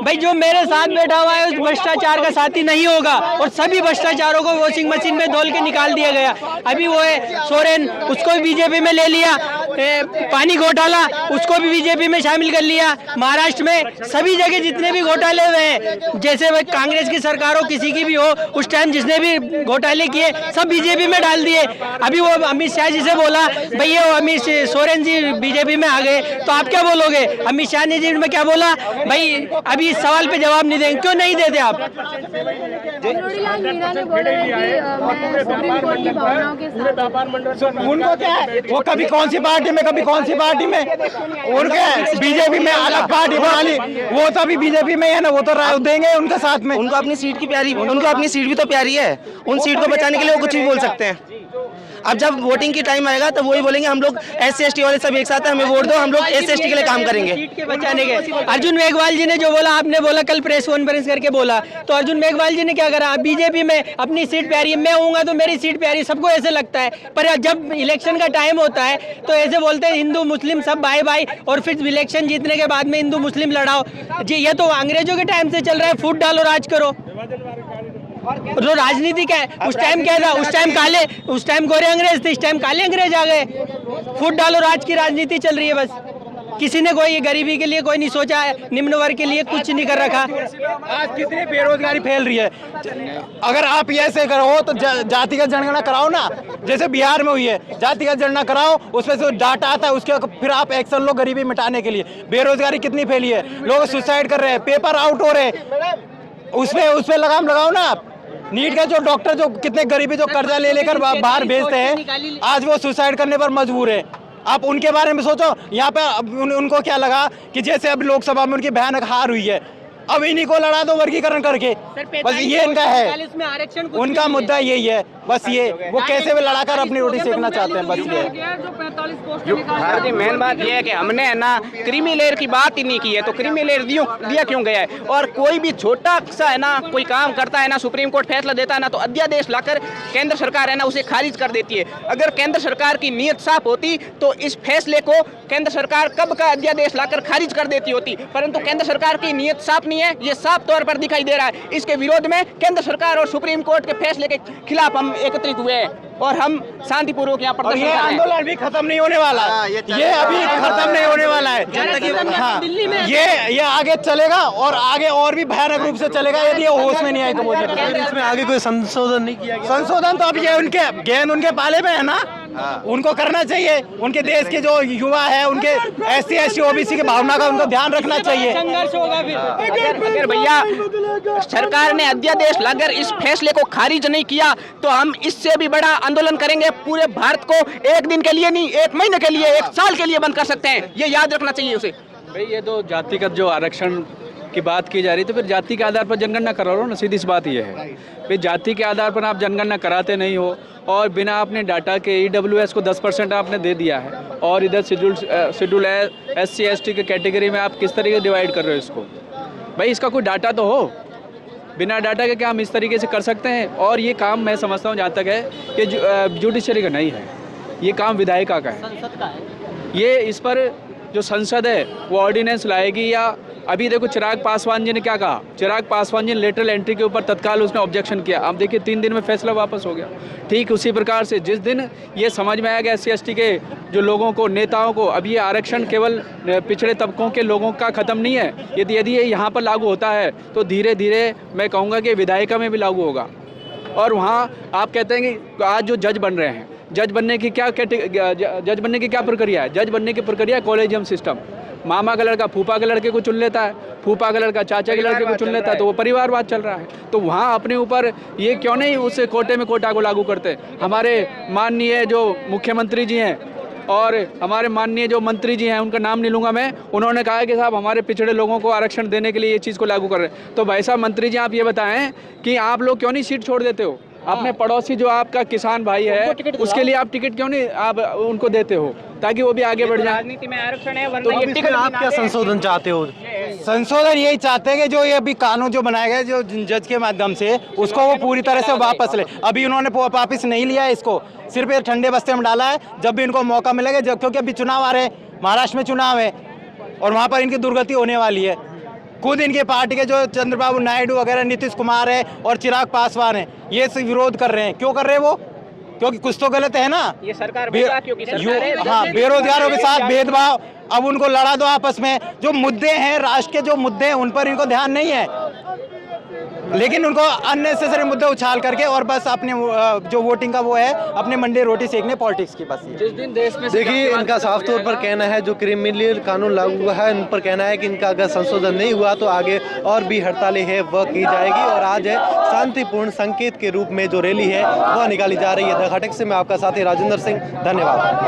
भाई जो मेरे साथ बैठा हुआ है उस भ्रष्टाचार का साथी नहीं होगा, और सभी भ्रष्टाचारों को वॉशिंग मशीन में धोल के निकाल दिया गया। अभी वो है सोरेन, उसको भी बीजेपी में ले लिया, पानी घोटाला उसको भी बीजेपी में शामिल कर लिया। महाराष्ट्र में सभी जगह जितने भी घोटाले हुए हैं, जैसे कांग्रेस की सरकार हो किसी की भी हो, उस टाइम जिसने भी घोटाले किए सब बीजेपी में डाल दिए। अभी वो अमित शाह जी से बोला भाई ये अमित सोरेन जी बीजेपी में आ गए, तो आप क्या बोलोगे? अमित शाह ने जी में क्या बोला भाई अभी इस सवाल पे जवाब नहीं देंगे, क्यों नहीं देते आप? उनको क्या है, वो कभी कौन सी पार्टी में कभी कौन सी पार्टी में, उनके बीजेपी में अलग पार्टी बना ली, वो तो अभी बीजेपी में है ना, वो तो राय देंगे उनके साथ में। उनको अपनी सीट की प्यारी, उनको अपनी सीट भी तो प्यारी है, उन सीट को बचाने के लिए वो कुछ भी बोल सकते हैं। अब जब वोटिंग की टाइम आएगा तो वही बोलेंगे हम लोग SC ST वाले सब एक साथ हैं, हमें वोट दो, हम लोग SC ST के लिए काम करेंगे। सीट के बचाने के अर्जुन मेघवाल जी ने जो बोला, आपने बोला कल प्रेस कॉन्फ्रेंस करके बोला, तो अर्जुन मेघवाल जी ने क्या करा? बीजेपी में अपनी सीट प्यारी है, मैं हूँगा तो मेरी सीट प्यारी, सबको ऐसे लगता है। पर जब इलेक्शन का टाइम होता है तो ऐसे बोलते हैं हिंदू मुस्लिम सब भाई भाई, और फिर इलेक्शन जीतने के बाद में हिंदू मुस्लिम लड़ाओ जी। ये तो अंग्रेजों के टाइम से चल रहा है, फूट डालो राज करो। जो राजनीति क्या है, उस टाइम क्या था? उस टाइम गोरे अंग्रेज थे, इस टाइम काले अंग्रेज आ गए। फूट डालो राज की राजनीति चल रही है बस। किसी ने कोई गरीबी के लिए कोई नहीं सोचा है, निम्न वर्ग के लिए कुछ नहीं कर रखा। आज कितनी बेरोजगारी फैल रही है। अगर आप ऐसे करो तो जातिगत जनगणना कराओ ना, जैसे बिहार में हुई है, जातिगत जनगणना कराओ, उसमें से डाटा आता है, उसके फिर आप एक्शन लो गरीबी मिटाने के लिए। बेरोजगारी कितनी फैली है, लोग सुसाइड कर रहे हैं, पेपर आउट हो रहे हैं, उसपे लगाम लगाओ ना आप। नीट का जो डॉक्टर जो कितने गरीबी जो कर्जा ले लेकर बाहर भेजते हैं, आज वो सुसाइड करने पर मजबूर है। आप उनके बारे में सोचो। यहाँ पे उनको क्या लगा कि जैसे अब लोकसभा में उनकी भयानक हार हुई है, अब इन्हीं को लड़ा दो वर्गीकरण करके, बस ये इनका है, उनका मुद्दा यही है बस। ये वो कैसे भी लड़ाकर अपनी रोटी सेकना चाहते हैं, बस ये। मेन बात ये है कि हमने है ना क्रीमी लेयर की बात ही नहीं की है, तो क्रीमी लेयर दिया क्यों गया है? और कोई भी छोटा सा है ना कोई काम करता है ना, सुप्रीम कोर्ट फैसला देता है ना, तो अध्यादेश लाकर केंद्र सरकार है ना उसे खारिज कर देती है। अगर केंद्र सरकार की नीयत साफ होती तो इस फैसले को केंद्र सरकार कब का अध्यादेश लाकर खारिज कर देती होती, परंतु केंद्र सरकार की नीयत साफ नहीं है, ये साफ तौर पर दिखाई दे रहा है। इसके विरोध में केंद्र सरकार और सुप्रीम कोर्ट के फैसले के खिलाफ हम एकत्रित हुए हैं और हम शांतिपूर्वक यहाँ प्रदर्शन कर रहे हैं। आंदोलन भी खत्म नहीं होने वाला, ये अभी खत्म नहीं होने वाला है। हाँ, ये आगे चलेगा और आगे और भी भयानक रूप से चलेगा यदि ये होश में नहीं आई तो। मुझे इसमें आगे कोई संशोधन नहीं किया गया। संशोधन तो अब ये उनके गेंद उनके पाले में है ना, उनको करना चाहिए। उनके देश के जो युवा है उनके SC ST OBC की भावना का उनको ध्यान रखना चाहिए। संघर्ष होगा फिर। अगर भैया सरकार ने अध्यादेश लाकर इस फैसले को खारिज नहीं किया तो हम इससे भी बड़ा आंदोलन करेंगे। पूरे भारत को एक दिन के लिए नहीं, 1 महीने के लिए, 1 साल के लिए बंद कर सकते हैं, ये याद रखना चाहिए उसे। भाई ये तो जातिगत जो आरक्षण की बात की जा रही, तो फिर जाति के आधार पर जनगणना करा लो ना, सीधी सी बात ये है। फिर जाति के आधार पर आप जनगणना कराते नहीं हो और बिना आपने डाटा के EWS को 10% आपने दे दिया है, और इधर शेड्यूल SC ST के कैटेगरी में आप किस तरीके डिवाइड कर रहे हो इसको? भाई इसका कोई डाटा तो हो, बिना डाटा के क्या हम इस तरीके से कर सकते हैं? और ये काम मैं समझता हूँ जहाँ तक है कि जुडिशरी का नहीं है, ये काम विधायिका का है, संसद का है। ये इस पर जो संसद है वो ऑर्डिनेंस लाएगी। या अभी देखो चिराग पासवान जी ने क्या कहा, चिराग पासवान जी ने लेटरल एंट्री के ऊपर तत्काल उसने ऑब्जेक्शन किया, अब देखिए 3 दिन में फैसला वापस हो गया। ठीक उसी प्रकार से जिस दिन ये समझ में आया गया SC ST के जो लोगों को, नेताओं को, अब ये आरक्षण केवल पिछड़े तबकों के लोगों का ख़त्म नहीं है, यदि ये यहाँ पर लागू होता है तो धीरे धीरे मैं कहूँगा कि विधायिका में भी लागू होगा। और वहाँ आप कहते हैं कि आज जो जज बन रहे हैं, जज बनने की क्या प्रक्रिया है? जज बनने की प्रक्रिया कॉलेजियम सिस्टम। मामा का लड़का फूफा के लड़के को चुन लेता है, फूफा का लड़का चाचा के लड़के को चुन लेता है, तो वो परिवारवाद चल रहा है। तो वहाँ अपने ऊपर ये क्यों नहीं उस कोटे में कोटा को लागू करते? हमारे माननीय जो मुख्यमंत्री जी हैं और हमारे माननीय जो मंत्री जी हैं, उनका नाम नहीं लूँगा मैं, उन्होंने कहा है कि साहब हमारे पिछड़े लोगों को आरक्षण देने के लिए ये चीज़ को लागू कर रहे हैं। तो भाई साहब मंत्री जी आप ये बताएं कि आप लोग क्यों नहीं सीट छोड़ देते हो? अपने पड़ोसी जो आपका किसान भाई है उसके लिए आप टिकट क्यों नहीं आप उनको देते हो ताकि वो भी आगे बढ़ जाए? राजनीति में आरक्षण है, तो ये टिकट आप क्या संशोधन चाहते हो? संशोधन यही चाहते हैं कि जो ये अभी कानून जो बनाया गया जो जज के माध्यम से, उसको वो पूरी तरह से वापस ले। अभी उन्होंने वापस नहीं लिया है इसको, सिर्फ ये ठंडे बस्ते में डाला है। जब भी इनको मौका मिलेगा, क्योंकि अभी चुनाव आ रहे हैं, महाराष्ट्र में चुनाव है और वहाँ पर इनकी दुर्गति होने वाली है, खुद इनके पार्टी के जो चंद्रबाबू नायडू वगैरह, नीतीश कुमार है और चिराग पासवान है, ये सब विरोध कर रहे हैं। क्यों कर रहे हैं वो? क्योंकि कुछ तो गलत है ना। ये सरकार क्योंकि हाँ, बेरोजगारों के साथ भेदभाव, अब उनको लड़ा दो आपस में। जो मुद्दे हैं, राष्ट्र के जो मुद्दे हैं, उन पर इनको ध्यान नहीं है, लेकिन उनको अननेसेसरी मुद्दे उछाल करके और बस अपने जो वोटिंग का वो है, अपने मंडे रोटी सेकने पॉलिटिक्स की बस। जिस दिन देश में देखिए, इनका साफ तौर पर कहना है, जो क्रिमिनल कानून लागू हुआ है, इन पर कहना है कि इनका अगर संशोधन नहीं हुआ तो आगे और भी हड़तालें है वह की जाएगी। और आज है शांतिपूर्ण संकेत के रूप में जो रैली है वह निकाली जा रही है। द घाटक से मैं आपका साथी राजेंद्र सिंह, धन्यवाद।